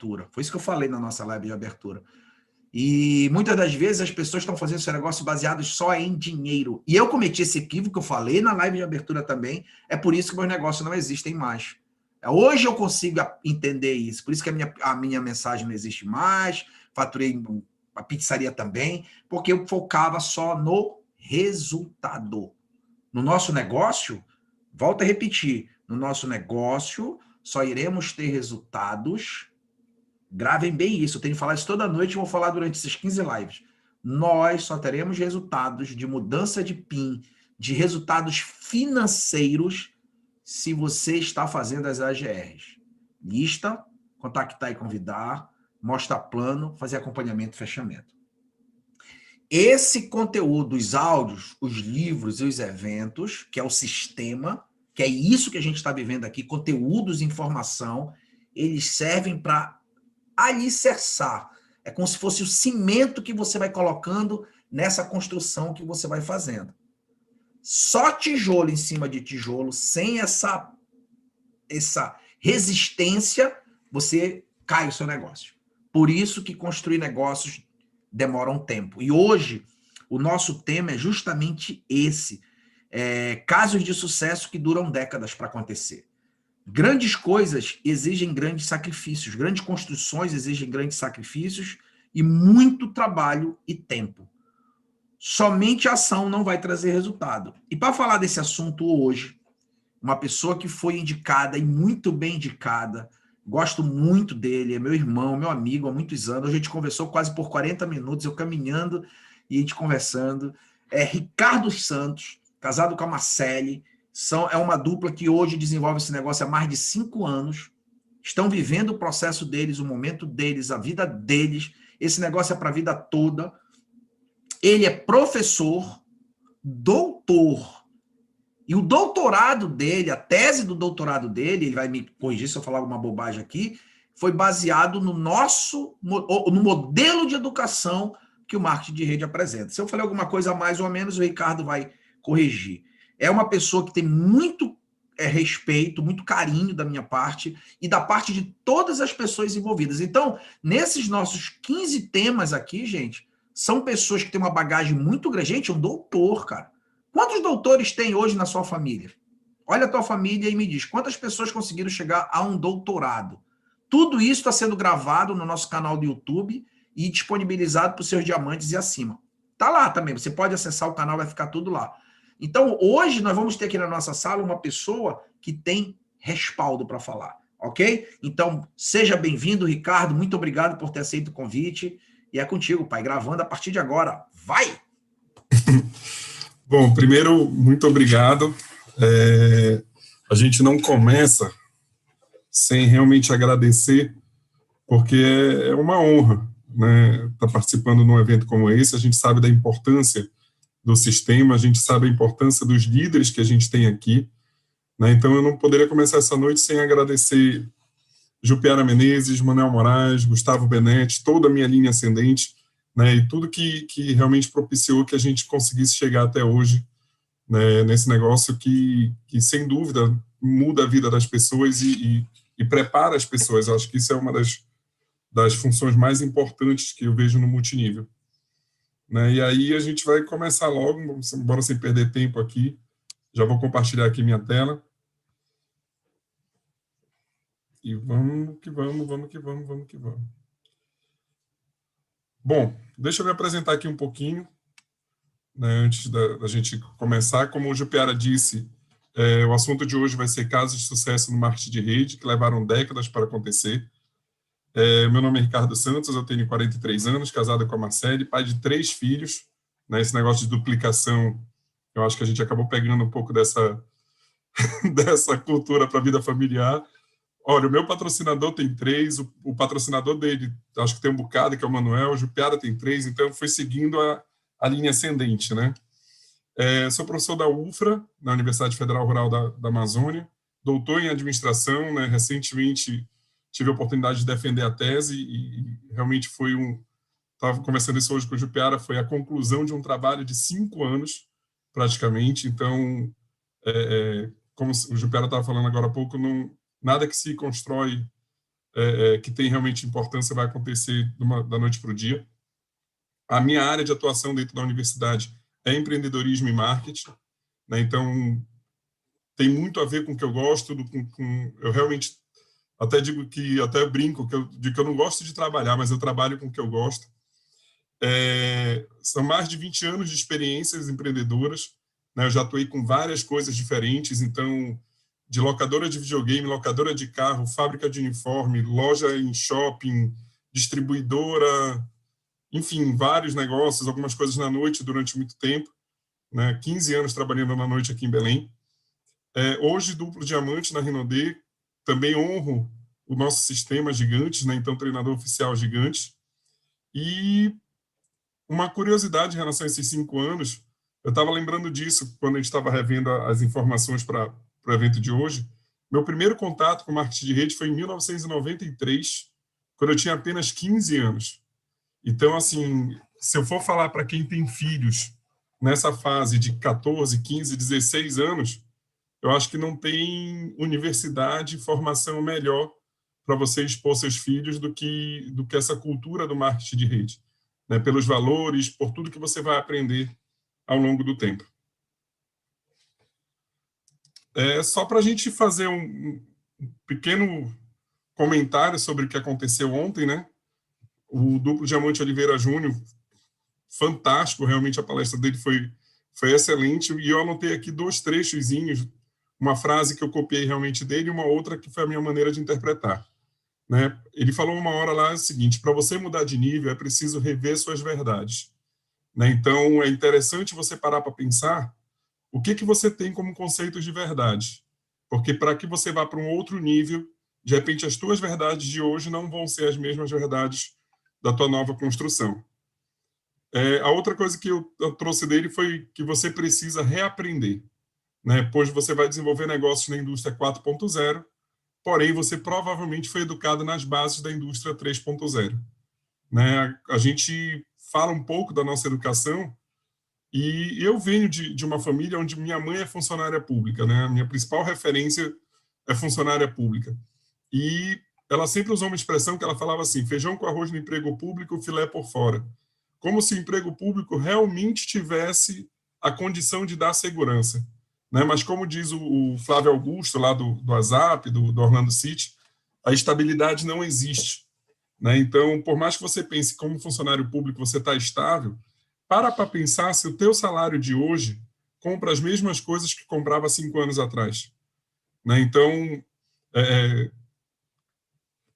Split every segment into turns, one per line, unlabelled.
abertura. Foi isso que eu falei na nossa live de abertura. E muitas das vezes as pessoas estão fazendo esse negócio baseado só em dinheiro. E eu cometi esse equívoco que eu falei na live de abertura também. É por isso que meus negócios não existem mais. Hoje eu consigo entender isso. Por isso que a minha mensagem não existe mais. Faturei a pizzaria também, porque eu focava só no resultado. No nosso negócio, volto a repetir, no nosso negócio só iremos ter resultados. Gravem bem isso, eu tenho que falar isso toda noite e vou falar durante esses 15 lives. Nós só teremos resultados de mudança de PIN, de resultados financeiros, se você está fazendo as AGRs. Lista, contactar e convidar, mostrar plano, fazer acompanhamento e fechamento. Esse conteúdo, os áudios, os livros e os eventos, que é o sistema, que é isso que a gente está vivendo aqui, conteúdos e informação, eles servem para alicerçar. É como se fosse o cimento que você vai colocando nessa construção que você vai fazendo. Só tijolo em cima de tijolo, sem essa resistência, você cai o seu negócio. Por isso que construir negócios demora um tempo. E hoje, o nosso tema é justamente esse. Casos de sucesso que duram décadas para acontecer. Grandes coisas exigem grandes sacrifícios, grandes construções exigem grandes sacrifícios e muito trabalho e tempo. Somente a ação não vai trazer resultado. E para falar desse assunto hoje, uma pessoa que foi indicada e muito bem indicada, gosto muito dele, é meu irmão, meu amigo há muitos anos, a gente conversou quase por 40 minutos, eu caminhando e a gente conversando, é Ricardo Santos, casado com a Marcele, é uma dupla que hoje desenvolve esse negócio há mais de 5 anos, estão vivendo o processo deles, o momento deles, a vida deles, esse negócio é para a vida toda. Ele é professor, doutor, e o doutorado dele, a tese do doutorado dele, ele vai me corrigir se eu falar alguma bobagem aqui, foi baseado no modelo de educação que o marketing de rede apresenta. Se eu falei alguma coisa a mais ou a menos, o Ricardo vai corrigir. É uma pessoa que tem muito respeito, muito carinho da minha parte e da parte de todas as pessoas envolvidas. Então, nesses nossos 15 temas aqui, gente, são pessoas que têm uma bagagem muito grande. Gente, um doutor, cara. Quantos doutores tem hoje na sua família? Olha a tua família e me diz, quantas pessoas conseguiram chegar a um doutorado? Tudo isso está sendo gravado no nosso canal do YouTube e disponibilizado para os seus diamantes e acima. Está lá também, você pode acessar o canal, vai ficar tudo lá. Então, hoje nós vamos ter aqui na nossa sala uma pessoa que tem respaldo para falar, ok? Então, seja bem-vindo, Ricardo, muito obrigado por ter aceito o convite. E é contigo, pai, gravando a partir de agora. Vai!
Bom, primeiro, muito obrigado. A gente não começa sem realmente agradecer, porque é uma honra, né, estar participando de um evento como esse. A gente sabe da importância do sistema, a gente sabe a importância dos líderes que a gente tem aqui, né? Então eu não poderia começar essa noite sem agradecer Jupiara Menezes, Manuel Moraes, Gustavo Benetti, toda a minha linha ascendente, né, e tudo que realmente propiciou que a gente conseguisse chegar até hoje, né, nesse negócio que, sem dúvida, muda a vida das pessoas e prepara as pessoas. Eu acho que isso é uma das funções mais importantes que eu vejo no multinível. Né, e aí a gente vai começar logo, embora sem perder tempo aqui, já vou compartilhar aqui minha tela. E vamos que vamos, vamos que vamos, vamos que vamos. Bom, deixa eu me apresentar aqui um pouquinho, né, antes da gente começar. Como o Jupiara disse, o assunto de hoje vai ser casos de sucesso no marketing de rede, que levaram décadas para acontecer. Meu nome é Ricardo Santos, eu tenho 43 anos, casado com a Marcele, pai de 3 filhos. Né, esse negócio de duplicação, eu acho que a gente acabou pegando um pouco dessa cultura para a vida familiar. Olha, o meu patrocinador tem 3, o patrocinador dele, acho que tem um bocado, que é o Manuel, o Jupiara tem 3, então foi seguindo a linha ascendente, né? Sou professor da UFRA, na Universidade Federal Rural da Amazônia, doutor em administração, né? Recentemente tive a oportunidade de defender a tese e realmente foi estava conversando isso hoje com o Jupiara, foi a conclusão de um trabalho de 5 anos, praticamente. Então, como o Jupiara estava falando agora há pouco, nada que se constrói que tem realmente importância vai acontecer da noite para o dia. A minha área de atuação dentro da universidade é empreendedorismo e marketing, né? Então, tem muito a ver com o que eu gosto, eu realmente até digo que, até brinco, de que eu não gosto de trabalhar, mas eu trabalho com o que eu gosto. São mais de 20 anos de experiências empreendedoras, né? Eu já atuei com várias coisas diferentes, então, de locadora de videogame, locadora de carro, fábrica de uniforme, loja em shopping, distribuidora, enfim, vários negócios, algumas coisas na noite durante muito tempo, né? 15 anos trabalhando na noite aqui em Belém. Hoje, duplo diamante na Rinode, também honro o nosso sistema Gigantes, né? Então, treinador oficial Gigantes. E uma curiosidade em relação a esses 5 anos, eu estava lembrando disso quando a gente estava revendo as informações para o evento de hoje. Meu primeiro contato com marketing de rede foi em 1993, quando eu tinha apenas 15 anos. Então, assim, se eu for falar para quem tem filhos nessa fase de 14, 15, 16 anos, eu acho que não tem universidade, formação melhor para você expor seus filhos do que essa cultura do marketing de rede, né? Pelos valores, por tudo que você vai aprender ao longo do tempo. Só para a gente fazer um pequeno comentário sobre o que aconteceu ontem, né? O Duplo Diamante Oliveira Júnior, fantástico, realmente a palestra dele foi excelente, e eu anotei aqui 2 trechozinhos, uma frase que eu copiei realmente dele e uma outra que foi a minha maneira de interpretar, né? Ele falou uma hora lá o seguinte: para você mudar de nível é preciso rever suas verdades, né? Então é interessante você parar para pensar o que você tem como conceitos de verdade, porque para que você vá para um outro nível, de repente as tuas verdades de hoje não vão ser as mesmas verdades da tua nova construção. A outra coisa que eu trouxe dele foi que você precisa reaprender, né? Pois você vai desenvolver negócios na indústria 4.0, porém você provavelmente foi educado nas bases da indústria 3.0, né? A gente fala um pouco da nossa educação, e eu venho de uma família onde minha mãe é funcionária pública, né? A minha principal referência é funcionária pública. E ela sempre usou uma expressão que ela falava assim: feijão com arroz no emprego público, filé por fora. Como se o emprego público realmente tivesse a condição de dar segurança, né? Mas como diz o Flávio Augusto, lá do WhatsApp, do Orlando City, a estabilidade não existe, né? Então, por mais que você pense como funcionário público você está estável, para pensar se o teu salário de hoje compra as mesmas coisas que comprava 5 anos atrás, né? Então,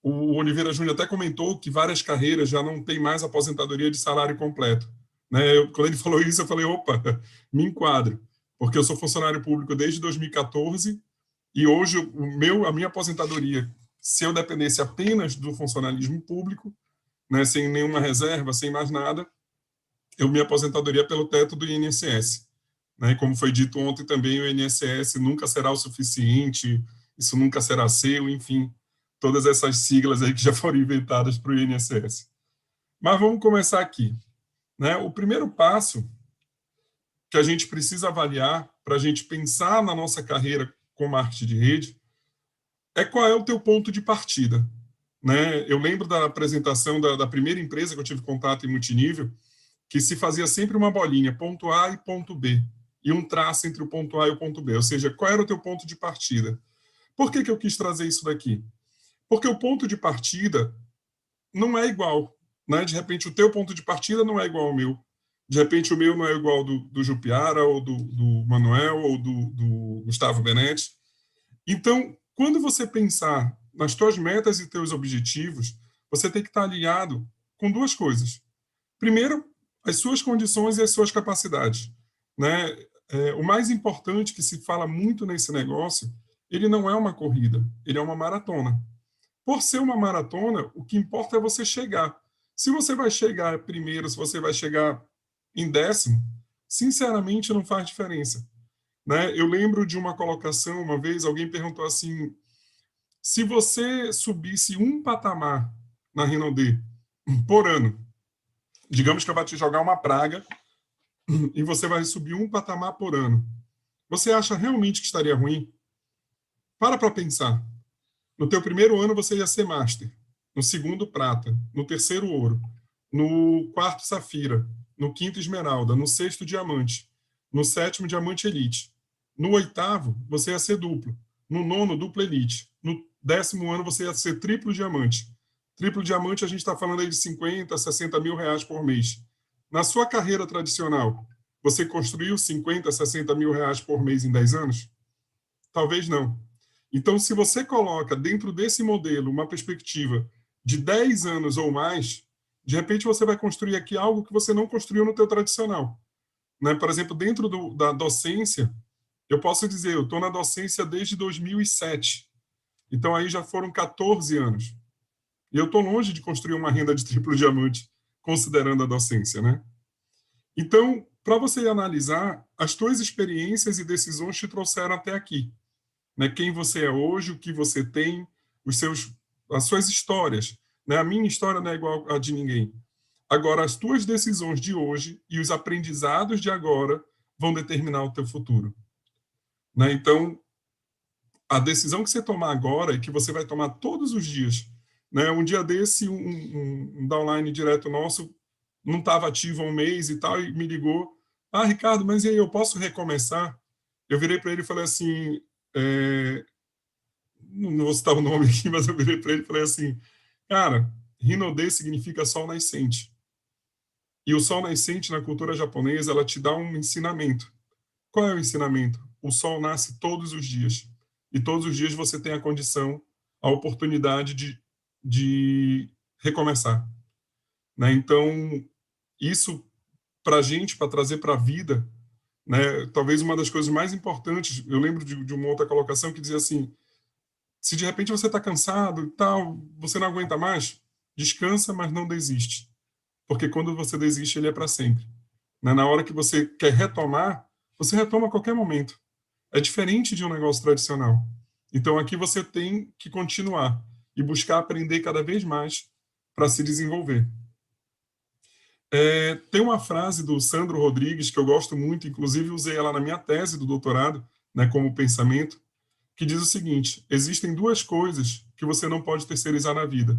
o Oliveira Júnior até comentou que várias carreiras já não tem mais aposentadoria de salário completo, né? Quando ele falou isso, eu falei, opa, me enquadro, porque eu sou funcionário público desde 2014 e hoje a minha aposentadoria, se eu dependesse apenas do funcionalismo público, né, sem nenhuma reserva, sem mais nada, eu me aposentadoria pelo teto do INSS, né? Como foi dito ontem também, o INSS nunca será o suficiente, isso nunca será seu, enfim, todas essas siglas aí que já foram inventadas para o INSS. Mas vamos começar aqui, né? O primeiro passo que a gente precisa avaliar para a gente pensar na nossa carreira com marketing de rede é qual é o teu ponto de partida, né? Eu lembro da apresentação da primeira empresa que eu tive contato em multinível, que se fazia sempre uma bolinha, ponto A e ponto B, e um traço entre o ponto A e o ponto B, ou seja, qual era o teu ponto de partida. Por que eu quis trazer isso daqui? Porque o ponto de partida não é igual, né? De repente, o teu ponto de partida não é igual ao meu. De repente, o meu não é igual do Jupiara, ou do Manuel, ou do Gustavo Benetti. Então, quando você pensar nas tuas metas e teus objetivos, você tem que estar alinhado com 2 coisas. Primeiro, as suas condições e as suas capacidades, né? O mais importante que se fala muito nesse negócio, ele não é uma corrida, ele é uma maratona. Por ser uma maratona, o que importa é você chegar. Se você vai chegar primeiro, se você vai chegar em 10º, sinceramente não faz diferença, né? Eu lembro de uma colocação, uma vez, alguém perguntou assim: se você subisse um patamar na Rinode por ano, digamos que eu vou te jogar uma praga e você vai subir um patamar por ano, você acha realmente que estaria ruim? Para pensar. No teu primeiro ano você ia ser master, no segundo prata, no terceiro ouro, no quarto safira, no quinto esmeralda, no sexto diamante, no sétimo diamante elite. No oitavo você ia ser duplo, no nono duplo elite, no 10º ano você ia ser triplo diamante. Triplo diamante a gente está falando aí de 50, 60 mil reais por mês. Na sua carreira tradicional, você construiu 50, 60 mil reais por mês em 10 anos? Talvez não. Então, se você coloca dentro desse modelo uma perspectiva de 10 anos ou mais, de repente você vai construir aqui algo que você não construiu no teu tradicional. Né? Por exemplo, dentro da docência, eu posso dizer, eu estou na docência desde 2007. Então, aí já foram 14 anos. E eu estou longe de construir uma renda de triplo diamante, considerando a docência, né? Então, para você analisar, as tuas experiências e decisões te trouxeram até aqui. Né? Quem você é hoje, o que você tem, as suas histórias. Né? A minha história não é igual a de ninguém. Agora, as tuas decisões de hoje e os aprendizados de agora vão determinar o teu futuro. Né? Então, a decisão que você tomar agora e que você vai tomar todos os dias. Né? Um dia desse, um downline direto nosso não estava ativo há um mês e tal, e me ligou. Ah, Ricardo, mas e aí, eu posso recomeçar? Eu virei para ele e falei assim, não vou citar o nome aqui, mas eu virei para ele e falei assim, cara, Hinode significa sol nascente. E o sol nascente na cultura japonesa, ela te dá um ensinamento. Qual é o ensinamento? O sol nasce todos os dias. E todos os dias você tem a condição, a oportunidade de recomeçar. Né? Então, isso, para a gente, para trazer para a vida, né, talvez uma das coisas mais importantes, eu lembro de uma outra colocação que dizia assim, se de repente você está cansado e tal, você não aguenta mais, descansa, mas não desiste. Porque quando você desiste, ele é para sempre. Né? Na hora que você quer retomar, você retoma a qualquer momento. É diferente de um negócio tradicional. Então, aqui você tem que continuar e buscar aprender cada vez mais para se desenvolver. Tem uma frase do Sandro Rodrigues que eu gosto muito, inclusive usei ela na minha tese do doutorado, né, como pensamento, que diz o seguinte: existem duas coisas que você não pode terceirizar na vida: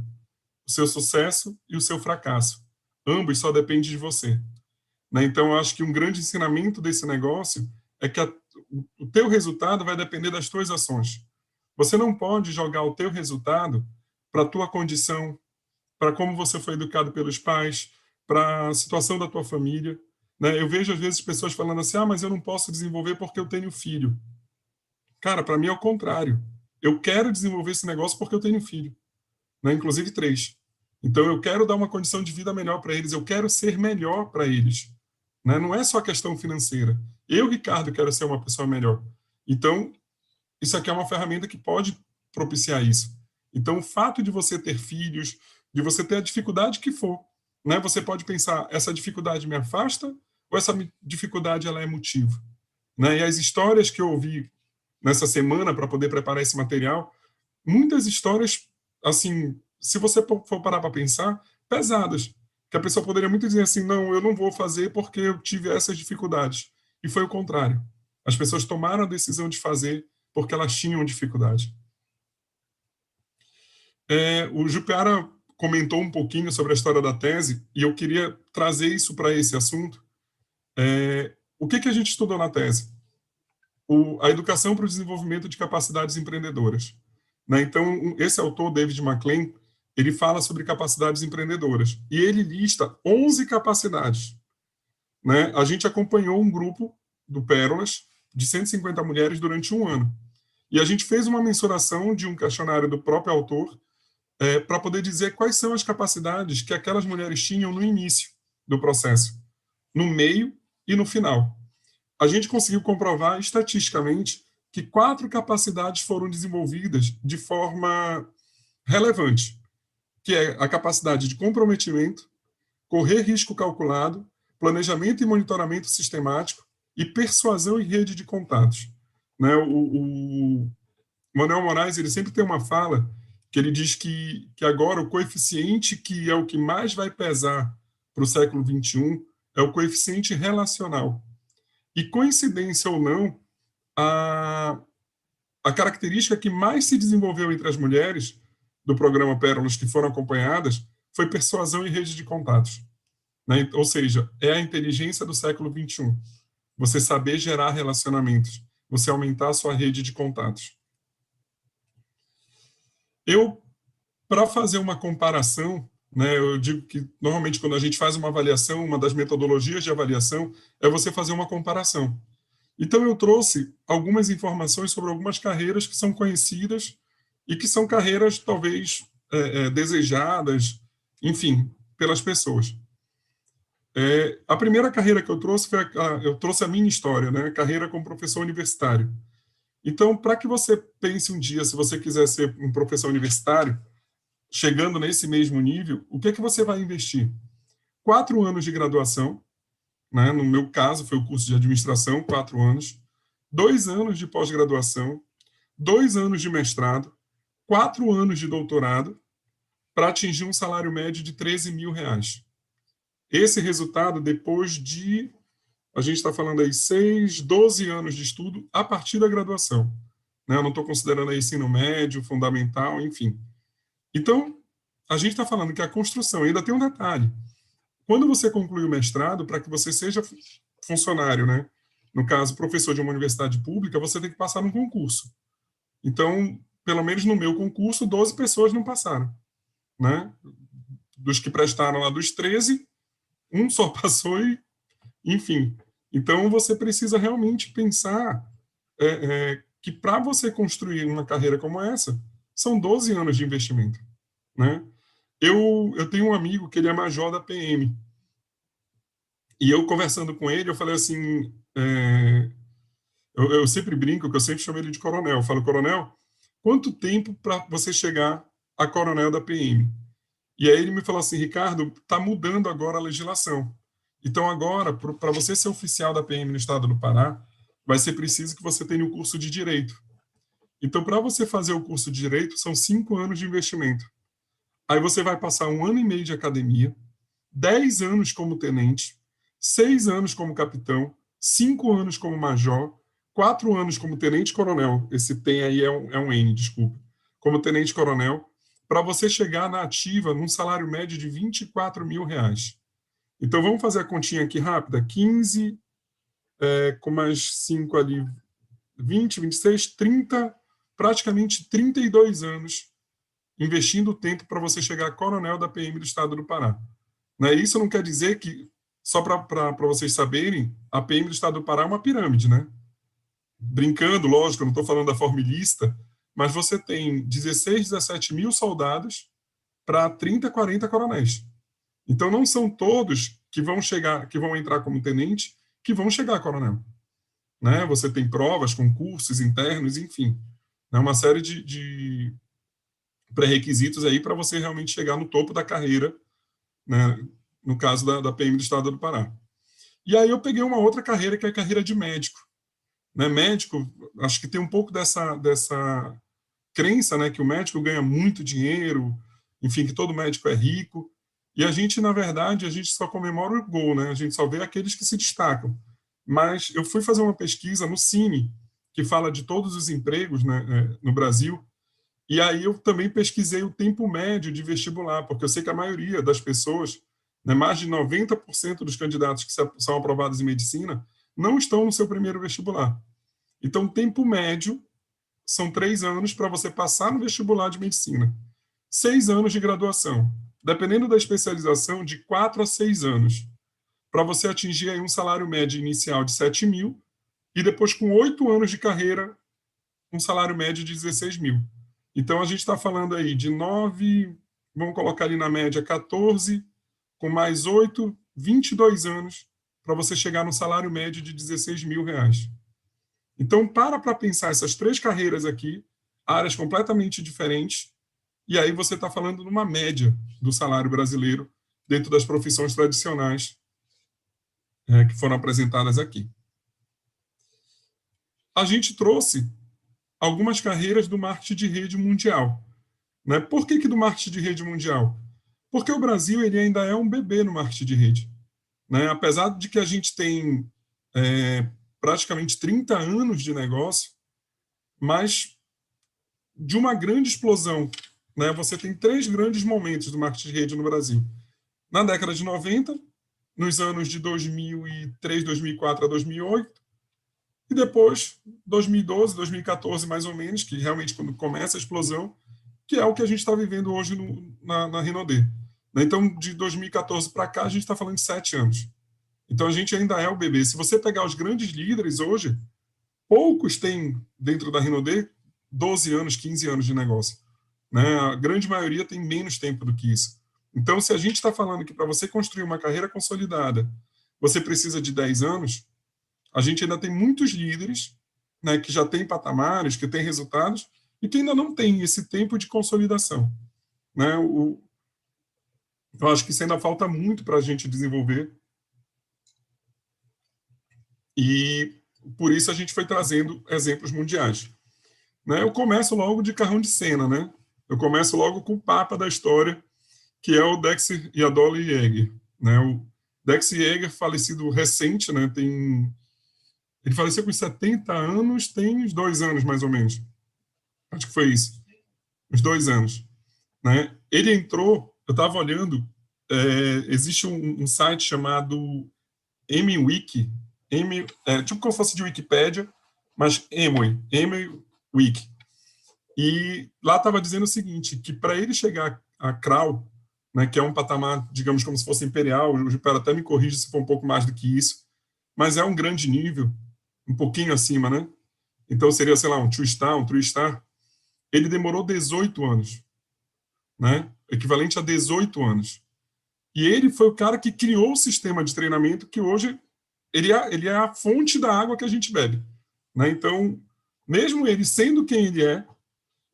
o seu sucesso e o seu fracasso. Ambos só dependem de você. Né? Então, eu acho que um grande ensinamento desse negócio é que o teu resultado vai depender das tuas ações. Você não pode jogar o teu resultado para a tua condição, para como você foi educado pelos pais, para a situação da tua família. Né? Eu vejo, às vezes, pessoas falando assim, mas eu não posso desenvolver porque eu tenho filho. Cara, para mim é o contrário. Eu quero desenvolver esse negócio porque eu tenho filho. Né? Inclusive 3. Então, eu quero dar uma condição de vida melhor para eles, eu quero ser melhor para eles. Né? Não é só questão financeira. Eu, Ricardo, quero ser uma pessoa melhor. Então, isso aqui é uma ferramenta que pode propiciar isso. Então, o fato de você ter filhos, de você ter a dificuldade que for, né? Você pode pensar, essa dificuldade me afasta ou essa dificuldade ela é motivo? Né? E as histórias que eu ouvi nessa semana para poder preparar esse material, muitas histórias, assim, se você for parar para pensar, pesadas. Que a pessoa poderia muito dizer assim, não, eu não vou fazer porque eu tive essas dificuldades. E foi o contrário. As pessoas tomaram a decisão de fazer porque elas tinham dificuldade. O Jupiara comentou um pouquinho sobre a história da tese e eu queria trazer isso para esse assunto. O que a gente estudou na tese? A educação para o desenvolvimento de capacidades empreendedoras. Né? Então, esse autor, David McLean, ele fala sobre capacidades empreendedoras. E ele lista 11 capacidades. Né? A gente acompanhou um grupo do Pérolas de 150 mulheres durante um ano. E a gente fez uma mensuração de um questionário do próprio autor para poder dizer quais são as capacidades que aquelas mulheres tinham no início do processo, no meio e no final. A gente conseguiu comprovar estatisticamente que 4 capacidades foram desenvolvidas de forma relevante, que é a capacidade de comprometimento, correr risco calculado, planejamento e monitoramento sistemático e persuasão e rede de contatos. Né? O Manuel Moraes ele sempre tem uma fala que ele diz que agora o coeficiente que é o que mais vai pesar para o século XXI é o coeficiente relacional. E coincidência ou não, a a característica que mais se desenvolveu entre as mulheres do programa Pérolas que foram acompanhadas foi persuasão e rede de contatos, né? Ou seja, é a inteligência do século XXI. Você saber gerar relacionamentos, você aumentar a sua rede de contatos. Para fazer uma comparação, né, eu digo que normalmente quando a gente faz uma avaliação, uma das metodologias de avaliação é você fazer uma comparação. Então eu trouxe algumas informações sobre algumas carreiras que são conhecidas e que são carreiras talvez desejadas, enfim, pelas pessoas. A primeira carreira que eu trouxe eu trouxe a minha história, né, carreira como professor universitário. Então, para que você pense um dia, se você quiser ser um professor universitário, chegando nesse mesmo nível, o que é que você vai investir? 4 anos de graduação, né? No meu caso, foi o curso de administração, 4 anos. 2 anos de pós-graduação, 2 anos de mestrado, 4 anos de doutorado, para atingir um salário médio de R$ 13.000. Esse resultado, depois de, a gente está falando aí, 6, 12 anos de estudo a partir da graduação. Né? Eu não estou considerando aí ensino médio, fundamental, enfim. Então, a gente está falando que a construção, ainda tem um detalhe. Quando você conclui o mestrado, para que você seja funcionário, né? No caso, professor de uma universidade pública, você tem que passar num concurso. Então, pelo menos no meu concurso, 12 pessoas não passaram, né? Dos que prestaram lá dos 13, um só passou e, enfim. Então, você precisa realmente pensar que para você construir uma carreira como essa, são 12 anos de investimento, né? Eu tenho um amigo que ele é major da PM. E eu conversando com ele, eu falei assim, eu sempre brinco, que eu sempre chamo ele de coronel. Eu falo, coronel, quanto tempo para você chegar a coronel da PM? E aí ele me falou assim, Ricardo, está mudando agora a legislação. Então agora, para você ser oficial da PM no estado do Pará, vai ser preciso que você tenha o curso de Direito. Então, para você fazer o curso de Direito, são 5 anos de investimento. Aí você vai passar 1 ano e meio de academia, 10 anos como tenente, 6 anos como capitão, 5 anos como major, 4 anos como tenente-coronel. Esse tem aí é um N, desculpa. Como tenente-coronel, para você chegar na ativa num salário médio de R$ 24.000. Então, vamos fazer a continha aqui rápida. 15, com mais 5 ali, 20, 26, 30, praticamente 32 anos investindo tempo para você chegar a coronel da PM do estado do Pará. Né? Isso não quer dizer que, só para vocês saberem, a PM do estado do Pará é uma pirâmide, né? Brincando, lógico, eu não estou falando da formilista, mas você tem 16, 17 mil soldados para 30, 40 coronéis. Então, não são todos que vão chegar, que vão entrar como tenente, que vão chegar a coronel. Né? Você tem provas, concursos internos, enfim. É uma série de pré-requisitos aí para você realmente chegar no topo da carreira, né? No caso da PM do estado do Pará. E aí eu peguei uma outra carreira, que é a carreira de médico. Né? Médico, acho que tem um pouco dessa crença, né, que o médico ganha muito dinheiro, enfim, que todo médico é rico. E a gente, na verdade, a gente só comemora o gol, né? A gente só vê aqueles que se destacam. Mas eu fui fazer uma pesquisa no Cine, que fala de todos os empregos, né, no Brasil, e aí eu também pesquisei o tempo médio de vestibular, porque eu sei que a maioria das pessoas, né, mais de 90% dos candidatos que são aprovados em medicina, não estão no seu primeiro vestibular. Então, o tempo médio são 3 anos para você passar no vestibular de medicina. 6 anos de graduação. Dependendo da especialização, de 4 a 6 anos. Para você atingir aí um salário médio inicial de 7 mil e depois, com 8 anos de carreira, um salário médio de 16 mil. Então, a gente está falando aí de 9, vamos colocar ali na média 14, com mais 8, 22 anos, para você chegar no salário médio de R$ 16.000. Então, para pensar essas 3 carreiras aqui, áreas completamente diferentes, e aí você está falando numa média do salário brasileiro dentro das profissões tradicionais que foram apresentadas aqui. A gente trouxe algumas carreiras do marketing de rede mundial. Né? Por que do marketing de rede mundial? Porque o Brasil ele ainda é um bebê no marketing de rede. Né? Apesar de que a gente tem praticamente 30 anos de negócio, mas de uma grande explosão, né? Você tem 3 grandes momentos do marketing de rede no Brasil. Na década de 90, nos anos de 2003, 2004 a 2008, e depois 2012, 2014 mais ou menos, que realmente quando começa a explosão, que é o que a gente está vivendo hoje na Rinode. Então, de 2014 para cá, a gente está falando de 7 anos. Então, a gente ainda é o bebê. Se você pegar os grandes líderes hoje, poucos têm, dentro da Rinode, 12 anos, 15 anos de negócio. Né? A grande maioria tem menos tempo do que isso. Então, se a gente está falando que para você construir uma carreira consolidada, você precisa de 10 anos, a gente ainda tem muitos líderes, né, que já têm patamares, que têm resultados, e que ainda não têm esse tempo de consolidação. Né? Eu acho que isso ainda falta muito para a gente desenvolver. E por isso a gente foi trazendo exemplos mundiais. Né? Eu começo logo de carrão de cena, né? Eu começo logo com o papa da história, que é o Dexter e a Dolly Yeager. Né? O Dexter Yeager, falecido recente, né? Ele faleceu com 70 anos, tem uns 2 anos, mais ou menos. Acho que foi isso. Uns 2 anos. Né? Ele entrou, eu estava olhando, existe um site chamado MWiki, tipo como se fosse de Wikipédia, mas MWiki. E lá estava dizendo o seguinte, que para ele chegar a CRAL, né, que é um patamar, digamos, como se fosse imperial, o Gipera até me corrige se for um pouco mais do que isso, mas é um grande nível, um pouquinho acima, né? Então seria, sei lá, um 2-star, um 3-star. Ele demorou 18 anos, né? Equivalente a 18 anos. E ele foi o cara que criou o sistema de treinamento que hoje ele é a fonte da água que a gente bebe. Né? Então, mesmo ele sendo quem ele é,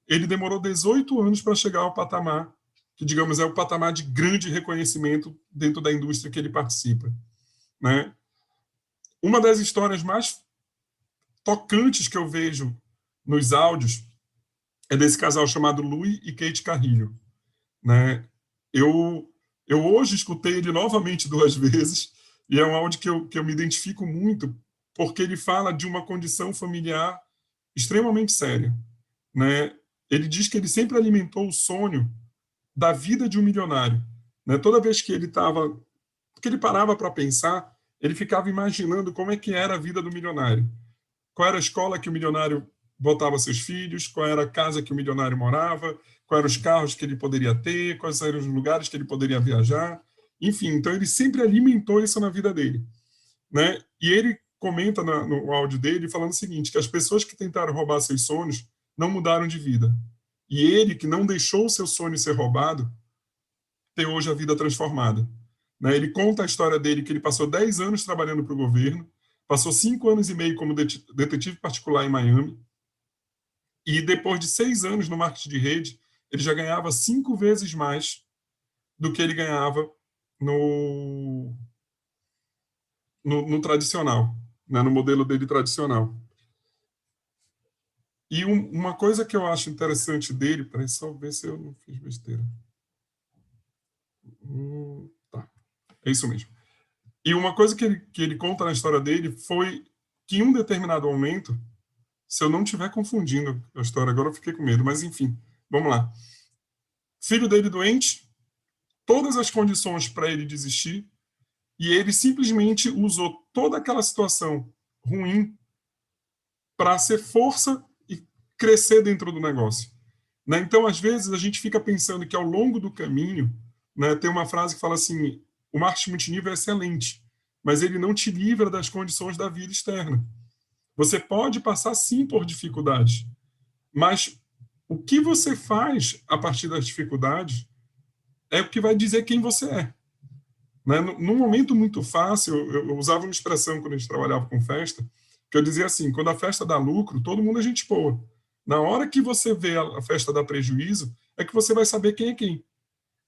ele demorou 18 anos para chegar ao patamar, que, digamos, é o patamar de grande reconhecimento dentro da indústria que ele participa. Né? Uma das histórias mais tocantes que eu vejo nos áudios é desse casal chamado Louis e Kate Carrillo. Né? Eu hoje escutei ele novamente 2 vezes, e é um áudio que eu me identifico muito, porque ele fala de uma condição familiar extremamente séria. Né? Ele diz que ele sempre alimentou o sonho da vida de um milionário. Né? Toda vez que ele parava para pensar, ele ficava imaginando como é que era a vida do milionário. Qual era a escola que o milionário botava seus filhos, qual era a casa que o milionário morava, quais eram os carros que ele poderia ter, quais eram os lugares que ele poderia viajar. Enfim, então ele sempre alimentou isso na vida dele. Né? E ele comenta no áudio dele falando o seguinte, que as pessoas que tentaram roubar seus sonhos não mudaram de vida. E ele, que não deixou o seu sonho ser roubado, tem hoje a vida transformada. Né? Ele conta a história dele, que ele passou 10 anos trabalhando para o governo, passou 5 anos e meio como detetive particular em Miami, e depois de 6 anos no marketing de rede, ele já ganhava 5 vezes mais do que ele ganhava no tradicional, né? No modelo dele tradicional. E uma coisa que eu acho interessante dele, peraí, só ver se eu não fiz besteira. Tá, é isso mesmo. E uma coisa que ele conta na história dele foi que em um determinado momento, se eu não estiver confundindo a história, agora eu fiquei com medo, mas enfim, vamos lá. Filho dele doente, todas as condições para ele desistir, e ele simplesmente usou toda aquela situação ruim para ser força e crescer dentro do negócio. Né? Então, às vezes, a gente fica pensando que ao longo do caminho, né, tem uma frase que fala assim, o marketing multinível é excelente, mas ele não te livra das condições da vida externa. Você pode passar, sim, por dificuldades, mas o que você faz a partir das dificuldades é o que vai dizer quem você é. Né? Num momento muito fácil, eu usava uma expressão quando a gente trabalhava com festa, que eu dizia assim, quando a festa dá lucro, todo mundo é gente boa. Na hora que você vê a festa dar prejuízo, é que você vai saber quem é quem.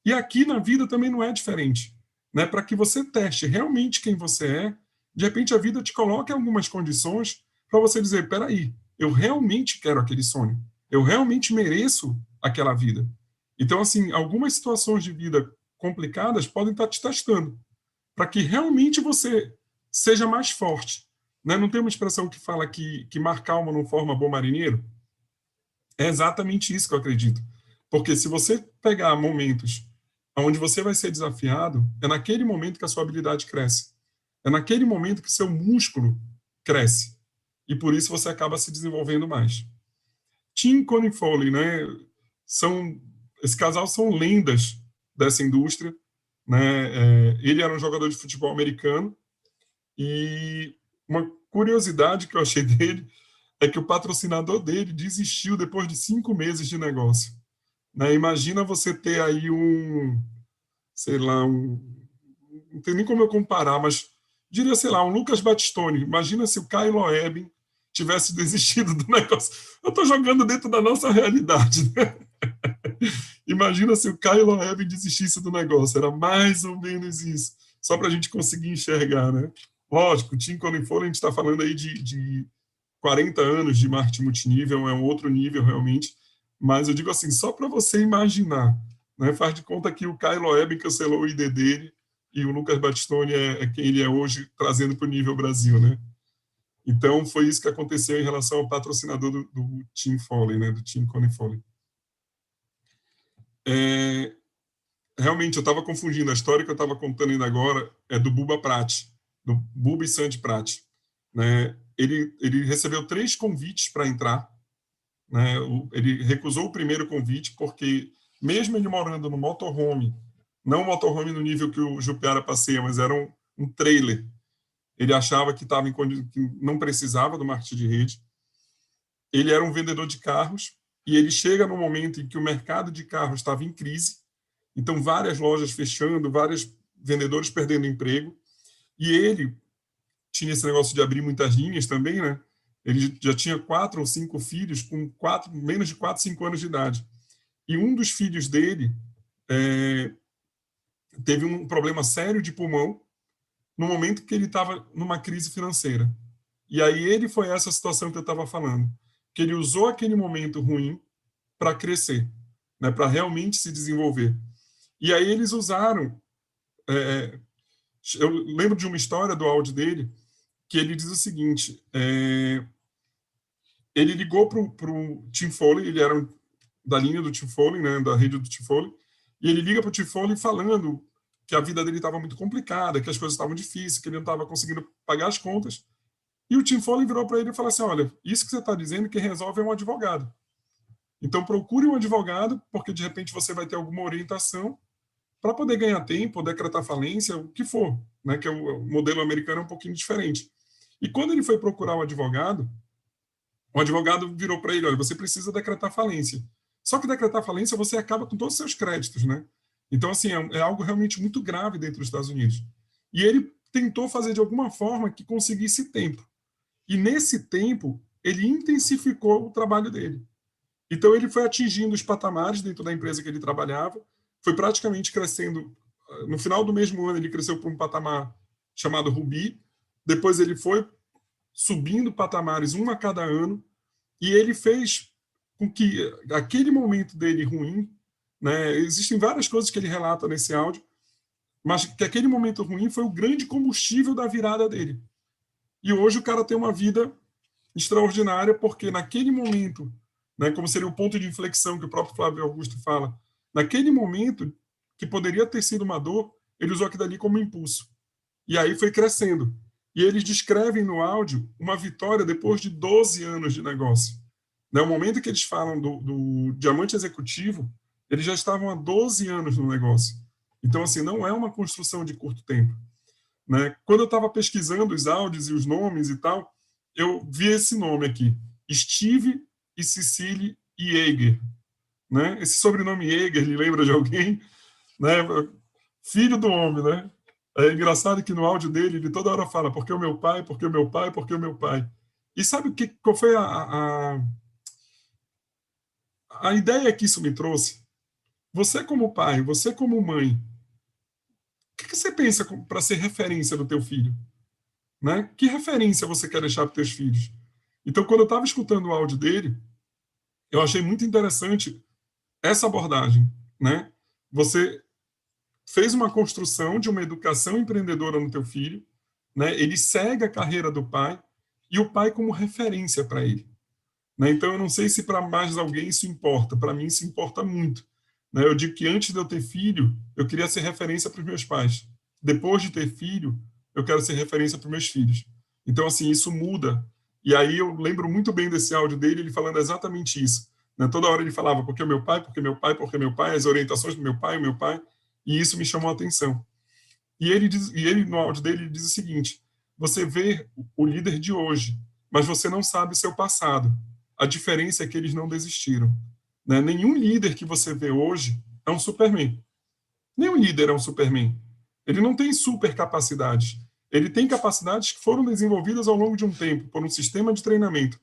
E aqui na vida também não é diferente. Né? Para que você teste realmente quem você é, de repente a vida te coloca em algumas condições para você dizer, peraí, eu realmente quero aquele sonho. Eu realmente mereço aquela vida. Então, assim, algumas situações de vida complicadas podem estar te testando para que realmente você seja mais forte. Né? Não tem uma expressão que fala que mar calmo não forma bom marinheiro? É exatamente isso que eu acredito. Porque se você pegar momentos onde você vai ser desafiado, é naquele momento que a sua habilidade cresce. É naquele momento que seu músculo cresce. E por isso você acaba se desenvolvendo mais. Tim e Connie Foley, né? Esse casal são lendas dessa indústria, né? Ele era um jogador de futebol americano e uma curiosidade que eu achei dele é que o patrocinador dele desistiu depois de 5 meses de negócio, né? Imagina você ter aí sei lá, não tem nem como eu comparar, mas diria, sei lá, um Lucas Battistoni. Imagina se o Kylo Ebben tivesse desistido do negócio. Eu estou jogando dentro da nossa realidade, né? Imagina se o Kylo Ebben desistisse do negócio. Era mais ou menos isso. Só para a gente conseguir enxergar, né? Lógico, o Tim Colin Foley, a gente está falando aí de 40 anos de marketing multinível, é um outro nível realmente. Mas eu digo assim, só para você imaginar, né? Faz de conta que o Kylo Ebben cancelou o ID dele e o Lucas Battistoni é quem ele é hoje, trazendo para o nível Brasil, né? Então, foi isso que aconteceu em relação ao patrocinador do Tim Foley, né? Do Tim Colin Foley. Realmente, eu estava confundindo. A história que eu estava contando ainda agora é do Bubba Pratt, do Bubba e Sandy Pratt. Né? Ele recebeu 3 convites para entrar. Né? Ele recusou o primeiro convite porque, mesmo ele morando no motorhome, não um motorhome no nível que o Jupiara passeia, mas era um trailer, ele achava que que não precisava do marketing de rede. Ele era um vendedor de carros e ele chega no momento em que o mercado de carros estava em crise. Então, várias lojas fechando, vários vendedores perdendo emprego. E ele tinha esse negócio de abrir muitas linhas também, né? Ele já tinha 4 ou 5 filhos com menos de 4, 5 anos de idade. E um dos filhos dele teve um problema sério de pulmão no momento que ele estava numa crise financeira. E aí foi essa situação que eu estava falando, que ele usou aquele momento ruim para crescer, né? Para realmente se desenvolver. E aí eles usaram... eu lembro de uma história do áudio dele, que ele diz o seguinte, ele ligou para o Tim Foley, ele era da linha do Tim Foley, né, da rede do Tim Foley, e ele liga para o Tim Foley falando que a vida dele estava muito complicada, que as coisas estavam difíceis, que ele não estava conseguindo pagar as contas. E o Tim Foley virou para ele e falou assim, olha, isso que você está dizendo que resolve é um advogado. Então procure um advogado, porque de repente você vai ter alguma orientação para poder ganhar tempo, decretar falência, o que for, né, que o modelo americano é um pouquinho diferente. E quando ele foi procurar o advogado virou para ele, olha, você precisa decretar falência. Só que decretar falência, você acaba com todos os seus créditos, né? Então, assim, é algo realmente muito grave dentro dos Estados Unidos. E ele tentou fazer de alguma forma que conseguisse tempo. E nesse tempo, ele intensificou o trabalho dele. Então, ele foi atingindo os patamares dentro da empresa que ele trabalhava, foi praticamente crescendo. No final do mesmo ano, ele cresceu para um patamar chamado Ruby. Depois, ele foi subindo patamares um a cada ano, e ele fez com que aquele momento dele ruim, né, existem várias coisas que ele relata nesse áudio, mas que aquele momento ruim foi o grande combustível da virada dele. E hoje o cara tem uma vida extraordinária, porque naquele momento, né, como seria o ponto de inflexão que o próprio Flávio Augusto fala, naquele momento que poderia ter sido uma dor, ele usou aquilo ali como impulso. E aí foi crescendo. E eles descrevem no áudio uma vitória depois de 12 anos de negócio. Né? O momento que eles falam do diamante executivo, eles já estavam há 12 anos no negócio. Então, assim, não é uma construção de curto tempo. Né? Quando eu estava pesquisando os áudios e os nomes e tal, eu vi esse nome aqui, Steve e Cecily Yeager. Né? Esse sobrenome Yeager, lhe lembra de alguém? Né? Filho do homem, né? É engraçado que no áudio dele, ele toda hora fala, porque o meu pai, porque o meu pai, porque o meu pai. E sabe qual foi a ideia que isso me trouxe? Você como pai, você como mãe, o que você pensa para ser referência do teu filho? Né? Que referência você quer deixar para os teus filhos? Então, quando eu estava escutando o áudio dele, eu achei muito interessante essa abordagem. Né? Você fez uma construção de uma educação empreendedora no teu filho, né? Ele segue a carreira do pai e o pai como referência para ele. né? Então, eu não sei se para mais alguém isso importa. Para mim, isso importa muito, né? Eu digo que antes de eu ter filho, eu queria ser referência para os meus pais. Depois de ter filho, eu quero ser referência para os meus filhos. Então, assim, isso muda. E aí eu lembro muito bem desse áudio dele, ele falando exatamente isso, né? Toda hora ele falava, porque o meu pai, porque meu pai, porque meu pai, as orientações do meu pai, o meu pai, e isso me chamou a atenção. E ele no áudio dele, ele diz o seguinte: você vê o líder de hoje, mas você não sabe o seu passado. A diferença é que eles não desistiram, né? Nenhum líder que você vê hoje é um Superman. Nenhum líder é um Superman. Ele não tem super capacidades. Ele tem capacidades que foram desenvolvidas ao longo de um tempo por um sistema de treinamento.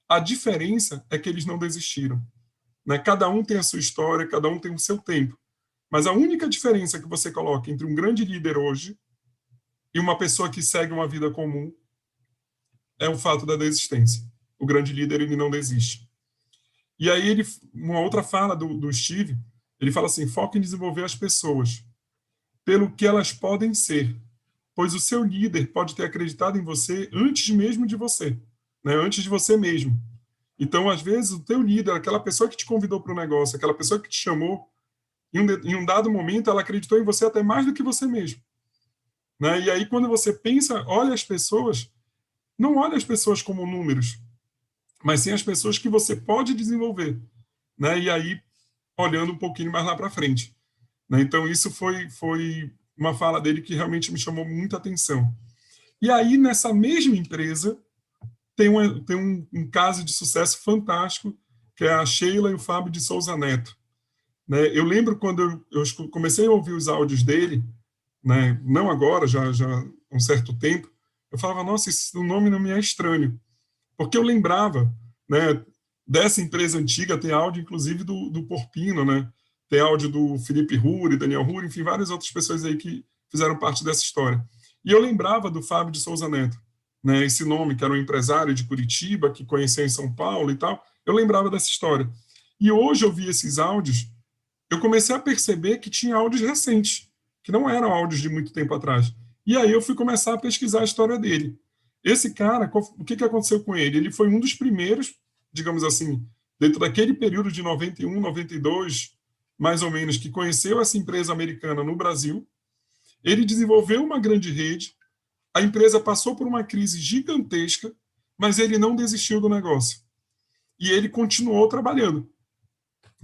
A diferença é que eles não desistiram, né? Cada um tem a sua história, cada um tem o seu tempo. Mas a única diferença que você coloca entre um grande líder hoje e uma pessoa que segue uma vida comum é o fato da desistência. O grande líder, ele não desiste. E aí, uma outra fala do Steve, ele fala assim: foca em desenvolver as pessoas pelo que elas podem ser, pois o seu líder pode ter acreditado em você antes mesmo de você, né? Antes de você mesmo. Então, às vezes, o teu líder, aquela pessoa que te convidou para o negócio, aquela pessoa que te chamou, em um dado momento, ela acreditou em você até mais do que você mesmo, né? E aí, quando você pensa, olha as pessoas, não olha as pessoas como números, mas sim as pessoas que você pode desenvolver, né? E aí, olhando um pouquinho mais lá para frente, né? Então, isso foi uma fala dele que realmente me chamou muita atenção. E aí, nessa mesma empresa, tem um caso de sucesso fantástico, que é a Sheila e o Fábio de Souza Neto, né? Eu lembro quando eu comecei a ouvir os áudios dele, né? Não agora, já há um certo tempo, eu falava, nossa, esse nome não me é estranho, porque eu lembrava, né, dessa empresa antiga, tem áudio, inclusive, do Porpino, né? Tem áudio do Felipe Ruri, Daniel Ruri, enfim, várias outras pessoas aí que fizeram parte dessa história. E eu lembrava do Fábio de Souza Neto, né? Esse nome, que era um empresário de Curitiba, que conheceu em São Paulo e tal, eu lembrava dessa história. E hoje eu vi esses áudios, eu comecei a perceber que tinha áudios recentes, que não eram áudios de muito tempo atrás. E aí eu fui começar a pesquisar a história dele. Esse cara, o que aconteceu com ele? Ele foi um dos primeiros, digamos assim, dentro daquele período de 91, 92, mais ou menos, que conheceu essa empresa americana no Brasil. Ele desenvolveu uma grande rede, a empresa passou por uma crise gigantesca, mas ele não desistiu do negócio. E ele continuou trabalhando.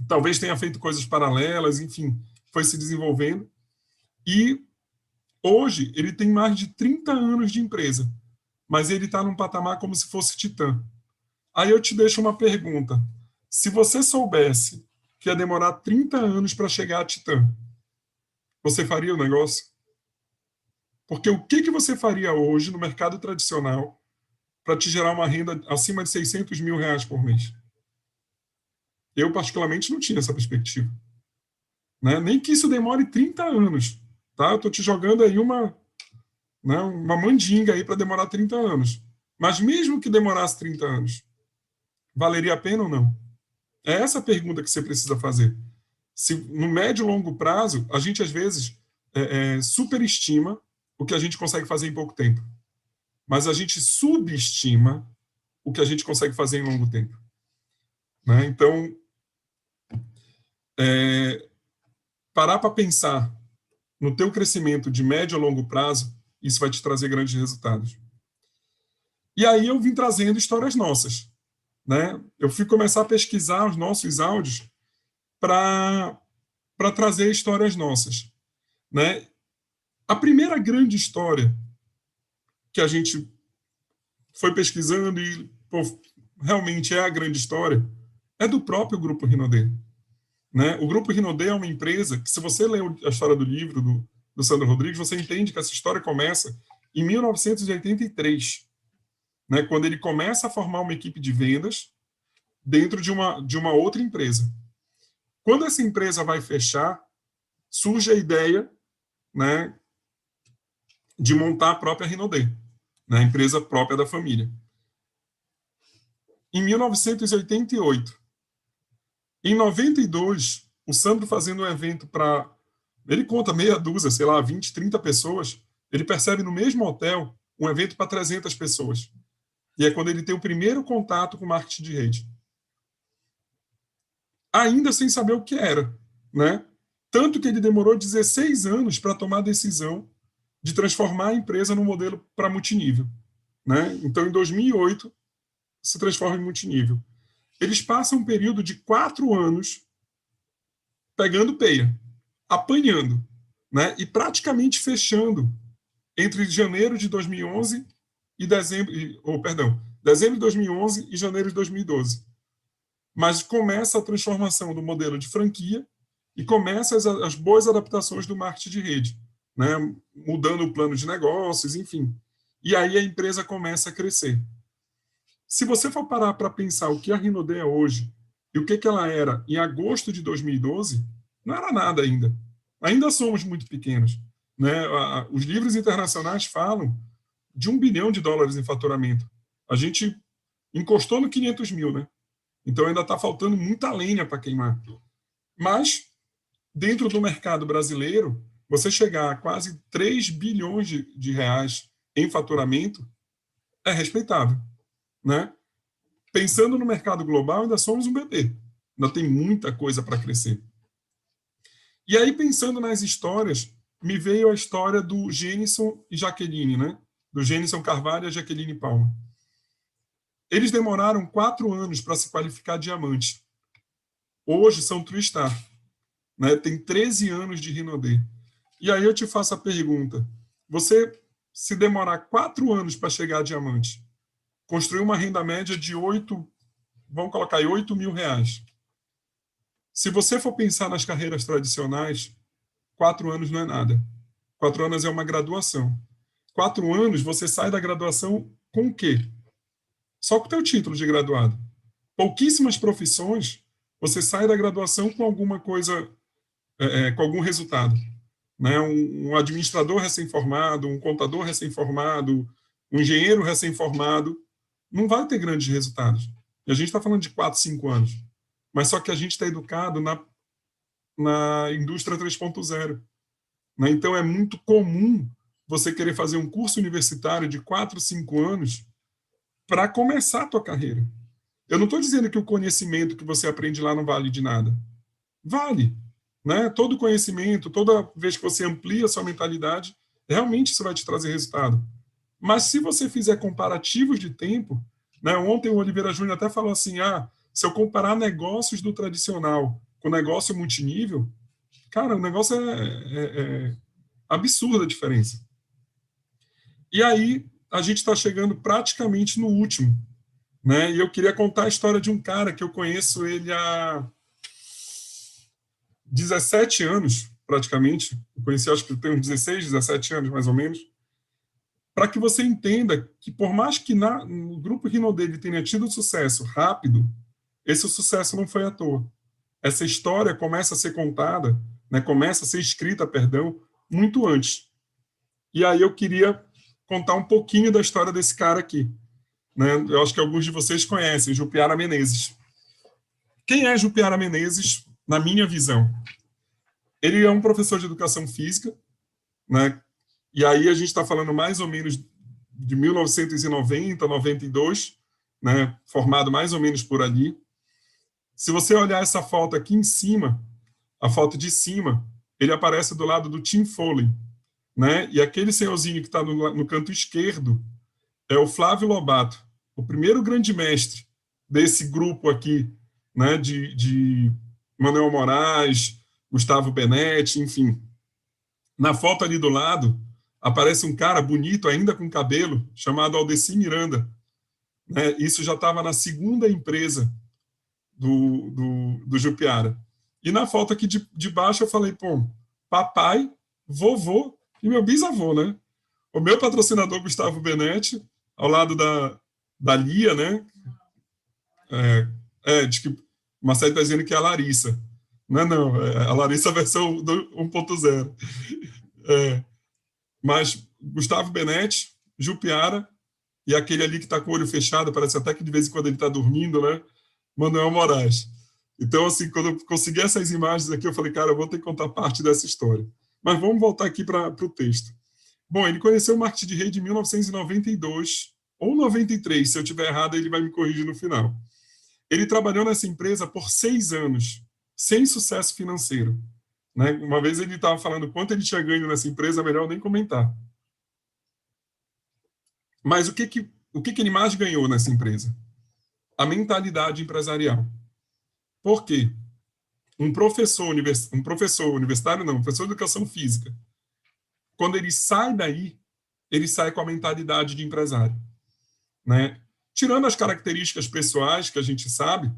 Talvez tenha feito coisas paralelas, enfim, foi se desenvolvendo. E hoje ele tem mais de 30 anos de empresa, mas ele está num patamar como se fosse titã. Aí eu te deixo uma pergunta. Se você soubesse que ia demorar 30 anos para chegar a titã, você faria o negócio? Porque o que você faria hoje no mercado tradicional para te gerar uma renda acima de 600 mil reais por mês? Eu, particularmente, não tinha essa perspectiva, né? Nem que isso demore 30 anos. Tá? Eu estou te jogando aí uma mandinga aí para demorar 30 anos. Mas mesmo que demorasse 30 anos, valeria a pena ou não? É essa a pergunta que você precisa fazer. Se no médio e longo prazo, a gente às vezes superestima o que a gente consegue fazer em pouco tempo. Mas a gente subestima o que a gente consegue fazer em longo tempo. Né? Então, parar para pensar no teu crescimento de médio a longo prazo, isso vai te trazer grandes resultados. E aí eu vim trazendo histórias nossas, né? Eu fui começar a pesquisar os nossos áudios para trazer histórias nossas, né? A primeira grande história que a gente foi pesquisando e realmente é a grande história é do próprio Grupo Rinodê, né? O Grupo Rinodê é uma empresa que, se você ler a história do livro do Sandro Rodrigues, você entende que essa história começa em 1983, né? Quando ele começa a formar uma equipe de vendas dentro de uma outra empresa. Quando essa empresa vai fechar, surge a ideia, né, de montar a própria Rinodê, né, a empresa própria da família. Em 1988. Em 92, o Sandro fazendo um evento para... Ele conta meia dúzia, sei lá, 20, 30 pessoas. Ele percebe no mesmo hotel um evento para 300 pessoas. E é quando ele tem o primeiro contato com marketing de rede. Ainda sem saber o que era, né? Tanto que ele demorou 16 anos para tomar a decisão de transformar a empresa num modelo para multinível, né? Então, em 2008, se transforma em multinível. Eles passam um período de 4 anos pegando peia, apanhando, né? E praticamente fechando entre janeiro de 2011 e dezembro, dezembro de 2011 e janeiro de 2012. Mas começa a transformação do modelo de franquia e começa as boas adaptações do marketing de rede, né? Mudando o plano de negócios, enfim. E aí a empresa começa a crescer. Se você for parar para pensar o que a Rinode é hoje e o que ela era em agosto de 2012, não era nada ainda. Ainda somos muito pequenos, né? Os livros internacionais falam de $1 bilhão em faturamento. A gente encostou no 500 mil, né? Então ainda está faltando muita lenha para queimar. Mas, dentro do mercado brasileiro, você chegar a quase 3 bilhões de reais em faturamento é respeitável, né? Pensando no mercado global, ainda somos um bebê. Ainda tem muita coisa para crescer. E aí, pensando nas histórias, me veio a história do Gênison e Jaqueline, né? Do Gênison Carvalho e a Jaqueline Palma. Eles demoraram 4 anos para se qualificar diamante. Hoje são True Star, né? Tem 13 anos de Rinode. E aí eu te faço a pergunta: você, se demorar 4 anos para chegar a diamante, construir uma renda média de 8, vamos colocar aí, 8 mil reais. Se você for pensar nas carreiras tradicionais, 4 anos não é nada. 4 anos é uma graduação. 4 anos você sai da graduação com o quê? Só com o teu título de graduado. Pouquíssimas profissões você sai da graduação com alguma coisa, com algum resultado, né? Um administrador recém-formado, um contador recém-formado, um engenheiro recém-formado, não vai ter grandes resultados. E a gente está falando de 4, 5 anos. Mas só que a gente está educado na indústria 3.0. Né? Então é muito comum você querer fazer um curso universitário de 4, 5 anos para começar a tua carreira. Eu não estou dizendo que o conhecimento que você aprende lá não vale de nada. Vale. Né? Todo conhecimento, toda vez que você amplia a sua mentalidade, realmente isso vai te trazer resultado. Mas se você fizer comparativos de tempo, né? Ontem o Oliveira Júnior até falou assim, se eu comparar negócios do tradicional com negócio multinível, cara, o negócio é absurda a diferença. E aí a gente está chegando praticamente no último, né? E eu queria contar a história de um cara que eu conheço ele há 17 anos, praticamente. Eu conheci, acho que tem uns 16, 17 anos, mais ou menos. Para que você entenda que, por mais que no grupo Rinode ele tenha tido sucesso rápido, esse sucesso não foi à toa. Essa história começa a ser contada, né, começa a ser escrita, muito antes. E aí eu queria contar um pouquinho da história desse cara aqui. Né? Eu acho que alguns de vocês conhecem, Jupiara Menezes. Quem é Jupiara Menezes, na minha visão? Ele é um professor de educação física, né? E aí a gente está falando mais ou menos de 1990, 92, né? Formado mais ou menos por ali. Se você olhar essa foto aqui em cima, a foto de cima, ele aparece do lado do Tim Foley, né? E aquele senhorzinho que está no canto esquerdo é o Flávio Lobato, o primeiro grande mestre desse grupo aqui, né? De Manuel Moraes, Gustavo Benetti, enfim. Na foto ali do lado, aparece um cara bonito, ainda com cabelo, chamado Aldeci Miranda. Né? Isso já estava na segunda empresa do Jupiara. E na foto aqui de baixo eu falei, pô, papai, vovô e meu bisavô, né? O meu patrocinador, Gustavo Benetti, ao lado da Lia, né? Diz que Marcelo está dizendo que é a Larissa. Não, é a Larissa versão 1.0. Mas Gustavo Benetti, Jupiara, e aquele ali que está com o olho fechado, parece até que de vez em quando ele está dormindo, né? Manuel Moraes. Então, assim, quando eu consegui essas imagens aqui, eu falei, cara, eu vou ter que contar parte dessa história. Mas vamos voltar aqui para o texto. Bom, ele conheceu o marketing de rede em 1992, ou 93, se eu estiver errado, ele vai me corrigir no final. Ele trabalhou nessa empresa por 6 anos, sem sucesso financeiro. Né? Uma vez ele estava falando quanto ele tinha ganho nessa empresa, melhor nem comentar. Mas o que ele mais ganhou nessa empresa? A mentalidade empresarial. Por quê? Um professor universitário, não, um professor de educação física, quando ele sai daí, ele sai com a mentalidade de empresário. Né? Tirando as características pessoais que a gente sabe,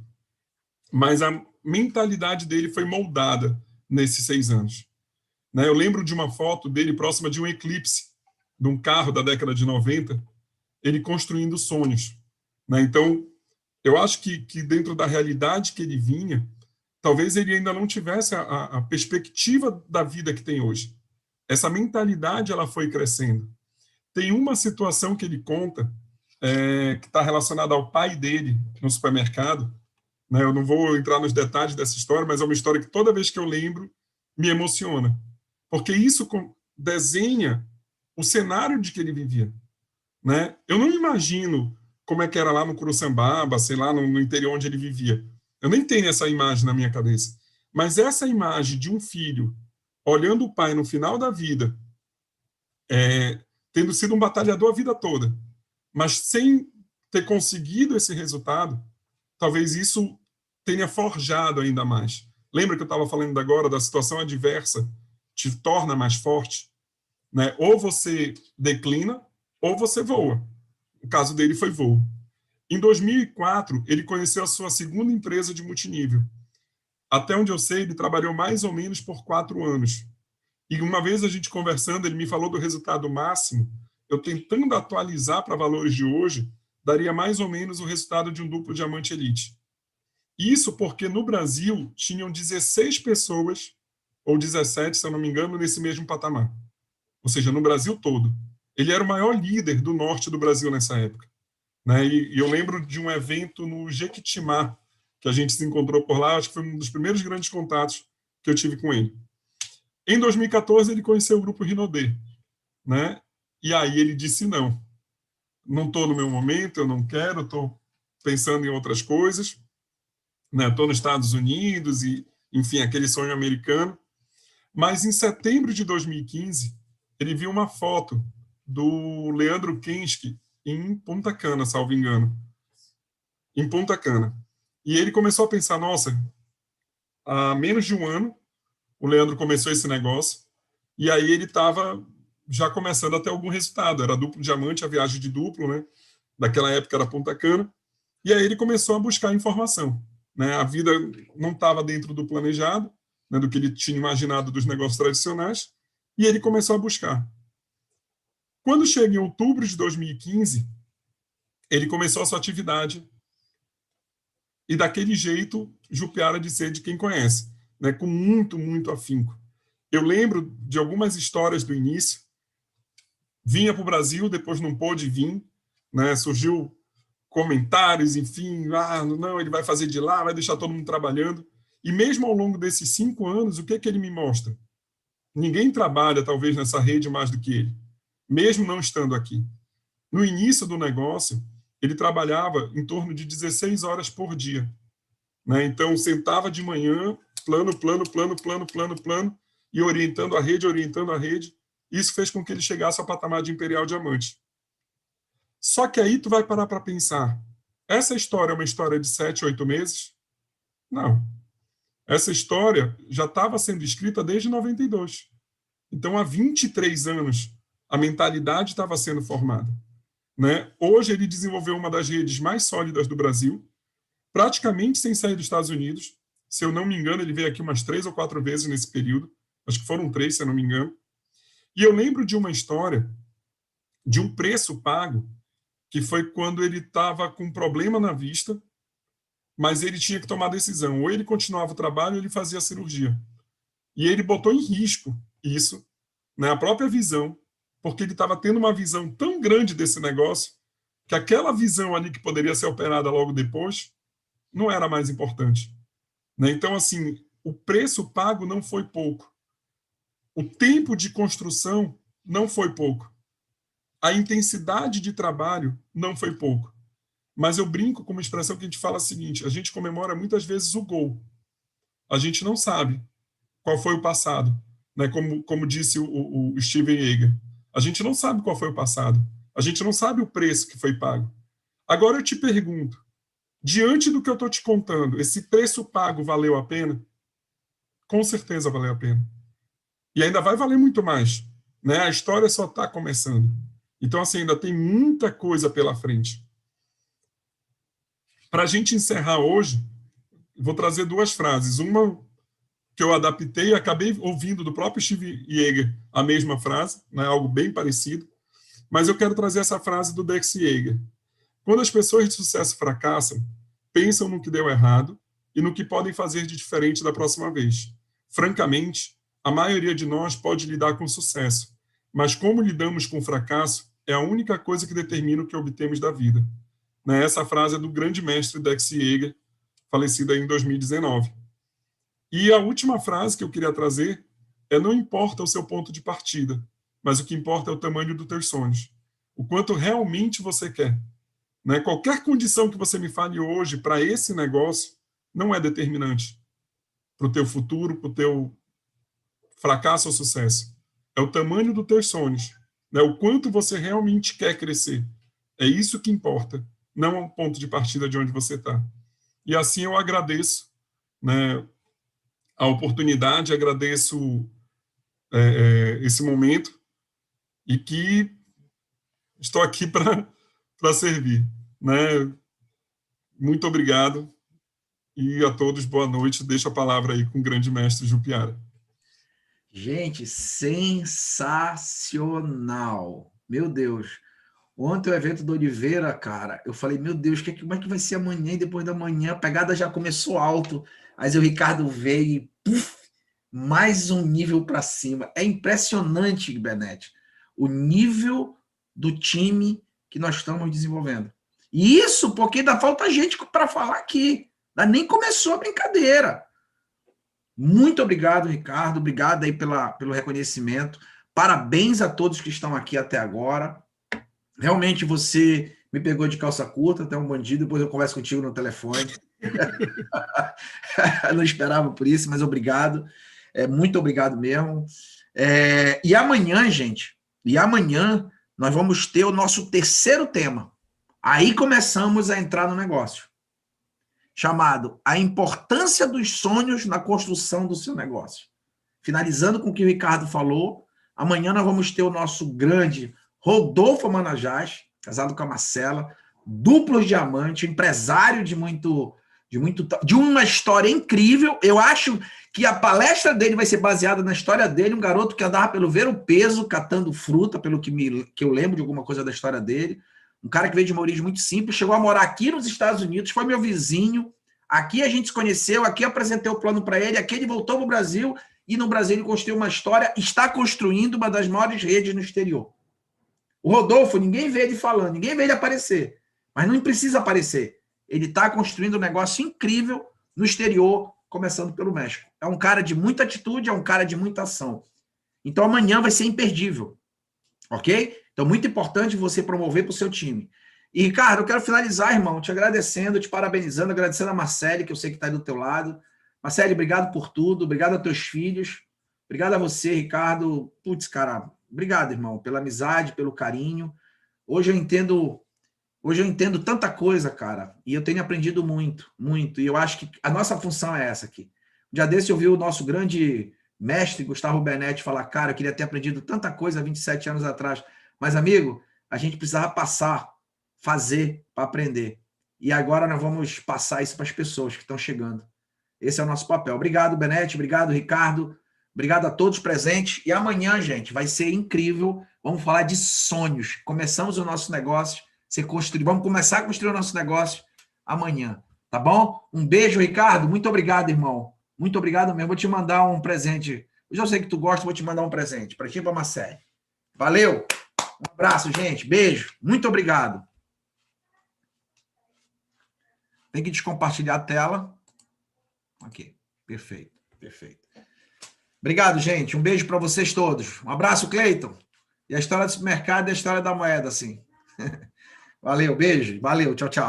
mas a mentalidade dele foi moldada nesses 6 anos. Né? Eu lembro de uma foto dele próxima de um eclipse, de um carro da década de 90, ele construindo sonhos. Né? Então, eu acho que dentro da realidade que ele vinha, talvez ele ainda não tivesse a perspectiva da vida que tem hoje. Essa mentalidade ela foi crescendo. Tem uma situação que ele conta, que está relacionada ao pai dele no supermercado. Né? Eu não vou entrar nos detalhes dessa história, mas é uma história que toda vez que eu lembro, me emociona. Porque isso desenha o cenário de que ele vivia. Né? Eu não imagino como é que era lá no Curuçambaba, sei lá, no interior onde ele vivia. Eu nem tenho essa imagem na minha cabeça. Mas essa imagem de um filho olhando o pai no final da vida, tendo sido um batalhador a vida toda, mas sem ter conseguido esse resultado, talvez isso tenha forjado ainda mais. Lembra que eu estava falando agora da situação adversa te torna mais forte? Né? Ou você declina, ou você voa. O caso dele foi voo. Em 2004, ele conheceu a sua segunda empresa de multinível. Até onde eu sei, ele trabalhou mais ou menos por 4 anos. E uma vez a gente conversando, ele me falou do resultado máximo. Eu tentando atualizar para valores de hoje, daria mais ou menos o resultado de um duplo diamante elite. Isso porque no Brasil tinham 16 pessoas, ou 17, se eu não me engano, nesse mesmo patamar. Ou seja, no Brasil todo. Ele era o maior líder do norte do Brasil nessa época. Né? E eu lembro de um evento no Jequitimá, que a gente se encontrou por lá, acho que foi um dos primeiros grandes contatos que eu tive com ele. Em 2014, ele conheceu o grupo Rinodê, né? E aí ele disse, não estou no meu momento, eu não quero, estou pensando em outras coisas, né? Estou nos Estados Unidos e, enfim, aquele sonho americano. Mas em setembro de 2015, ele viu uma foto do Leandro Kensky em Punta Cana, salvo engano. Em Punta Cana. E ele começou a pensar, nossa, há menos de um ano, o Leandro começou esse negócio, e aí ele estava já começando a ter algum resultado. Era duplo diamante, a viagem de duplo, né? Daquela época era Punta Cana. E aí ele começou a buscar informação. Né? A vida não estava dentro do planejado, né, do que ele tinha imaginado dos negócios tradicionais, e ele começou a buscar. Quando chega em outubro de 2015, ele começou a sua atividade, e daquele jeito, Jupiara de ser de quem conhece, né, com muito, muito afinco. Eu lembro de algumas histórias do início, vinha para o Brasil, depois não pôde vir, né, surgiu comentários, enfim, não, ele vai fazer de lá, vai deixar todo mundo trabalhando. E mesmo ao longo desses 5 anos, o que ele me mostra? Ninguém trabalha, talvez, nessa rede mais do que ele, mesmo não estando aqui. No início do negócio, ele trabalhava em torno de 16 horas por dia. Né? Então, sentava de manhã, plano, e orientando a rede. Isso fez com que ele chegasse ao patamar de Imperial Diamante. Só que aí tu vai parar para pensar, essa história é uma história de 7, 8 meses? Não. Essa história já estava sendo escrita desde 92. Então, há 23 anos, a mentalidade estava sendo formada. Né? Hoje, ele desenvolveu uma das redes mais sólidas do Brasil, praticamente sem sair dos Estados Unidos. Se eu não me engano, ele veio aqui umas 3 ou 4 vezes nesse período. Acho que foram 3, se eu não me engano. E eu lembro de uma história de um preço pago, que foi quando ele estava com um problema na vista, mas ele tinha que tomar decisão. Ou ele continuava o trabalho, ou ele fazia a cirurgia. E ele botou em risco isso, né, a própria visão, porque ele estava tendo uma visão tão grande desse negócio, que aquela visão ali que poderia ser operada logo depois, não era mais importante. Né? Então, assim, o preço pago não foi pouco. O tempo de construção não foi pouco. a intensidade de trabalho não foi pouco. Mas eu brinco com uma expressão que a gente fala a seguinte: a gente comemora muitas vezes o gol. A gente não sabe qual foi o passado, né? Como disse o Steven Yeager. A gente não sabe qual foi o passado. A gente não sabe o preço que foi pago. Agora eu te pergunto, diante do que eu estou te contando, esse preço pago valeu a pena? Com certeza valeu a pena. E ainda vai valer muito mais, né? A história só está começando. Então, assim, ainda tem muita coisa pela frente. Para a gente encerrar hoje, vou trazer duas frases. Uma que eu adaptei e acabei ouvindo do próprio Steve Yeager a mesma frase, né? Algo bem parecido. Mas eu quero trazer essa frase do Dex Yeager. Quando as pessoas de sucesso fracassam, pensam no que deu errado e no que podem fazer de diferente da próxima vez. Francamente, a maioria de nós pode lidar com sucesso, mas como lidamos com o fracasso é a única coisa que determina o que obtemos da vida. Né? Essa frase é do grande mestre Dex Yeager, falecido aí em 2019. E a última frase que eu queria trazer é: não importa o seu ponto de partida, mas o que importa é o tamanho dos teus sonhos. O quanto realmente você quer. Né? Qualquer condição que você me fale hoje para esse negócio não é determinante para o teu futuro, para o teu fracasso ou sucesso. É o tamanho dos teus sonhos. Né? O quanto você realmente quer crescer. É isso que importa, não o ponto de partida de onde você está. E assim eu agradeço, né, a oportunidade, agradeço esse momento e que estou aqui para servir. Né? Muito obrigado e a todos boa noite. Deixo a palavra aí com o grande mestre Jupiara.
Gente, sensacional. Meu Deus. Ontem o evento do Oliveira, cara, eu falei, meu Deus, como é que vai ser amanhã e depois da manhã? A pegada já começou alto, mas o Ricardo veio e puff, mais um nível para cima. É impressionante, Benete, o nível do time que nós estamos desenvolvendo. E isso porque ainda falta gente para falar aqui. Ainda nem começou a brincadeira. Muito obrigado, Ricardo. Obrigado aí pelo reconhecimento. Parabéns a todos que estão aqui até agora. Realmente você me pegou de calça curta, até um bandido. Depois eu converso contigo no telefone. Não esperava por isso, mas obrigado. Muito obrigado mesmo. E amanhã, gente, nós vamos ter o nosso terceiro tema. Aí começamos a entrar no negócio, chamado A Importância dos Sonhos na Construção do Seu Negócio. Finalizando com o que o Ricardo falou, amanhã nós vamos ter o nosso grande Rodolfo Manajás, casado com a Marcela, duplo diamante, empresário de uma história incrível. Eu acho que a palestra dele vai ser baseada na história dele, um garoto que andava pelo Ver o Peso, catando fruta, pelo que eu lembro de alguma coisa da história dele. Um cara que veio de uma origem muito simples, chegou a morar aqui nos Estados Unidos, foi meu vizinho. Aqui a gente se conheceu, aqui apresentei o plano para ele, aqui ele voltou para o Brasil e no Brasil ele construiu uma história, está construindo uma das maiores redes no exterior. O Rodolfo, ninguém vê ele falando, ninguém vê ele aparecer, mas não precisa aparecer. Ele está construindo um negócio incrível no exterior, começando pelo México. É um cara de muita atitude, é um cara de muita ação. Então amanhã vai ser imperdível, ok? Então muito importante você promover para o seu time. E, Ricardo, eu quero finalizar, irmão, te agradecendo, te parabenizando, agradecendo a Marcele, que eu sei que está aí do teu lado. Marcele, obrigado por tudo, obrigado a teus filhos, obrigado a você, Ricardo. Putz, cara, obrigado, irmão, pela amizade, pelo carinho. Hoje eu entendo tanta coisa, cara, e eu tenho aprendido muito, muito, e eu acho que a nossa função é essa aqui. Um dia desse eu vi o nosso grande mestre, Gustavo Benetti, falar, cara, eu queria ter aprendido tanta coisa há 27 anos atrás, mas, amigo, a gente precisava passar, fazer para aprender. E agora nós vamos passar isso para as pessoas que estão chegando. Esse é o nosso papel. Obrigado, Benetti, obrigado, Ricardo, obrigado a todos presentes, e amanhã, gente, vai ser incrível, vamos falar de sonhos. Começamos o nosso negócio, vamos começar a construir o nosso negócio amanhã, tá bom? Um beijo, Ricardo, muito obrigado, irmão. Muito obrigado mesmo. Vou te mandar um presente. Eu já sei que tu gosta, vou te mandar um presente para ti e para a Marcele. Valeu. Um abraço, gente. Beijo. Muito obrigado. Tem que descompartilhar a tela. Ok. Perfeito. Perfeito. Obrigado, gente. Um beijo para vocês todos. Um abraço, Cleiton. E a história do supermercado é a história da moeda, assim. Valeu, beijo. Valeu, tchau, tchau.